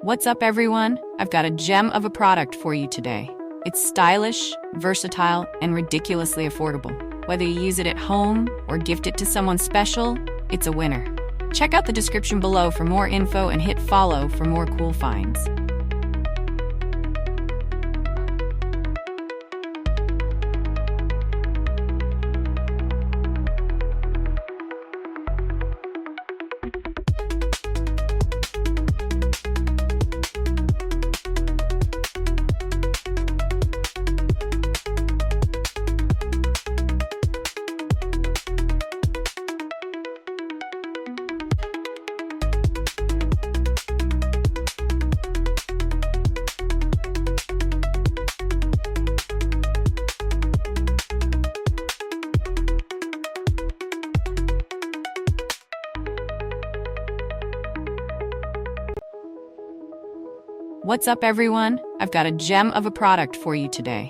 What's up, everyone? I've got a gem of a product for you today. It's stylish, versatile, and ridiculously affordable. Whether you use it at home or gift it to someone special, it's a winner. Check out the description below for more info and hit follow for more cool finds. What's up, everyone? I've got a gem of a product for you today.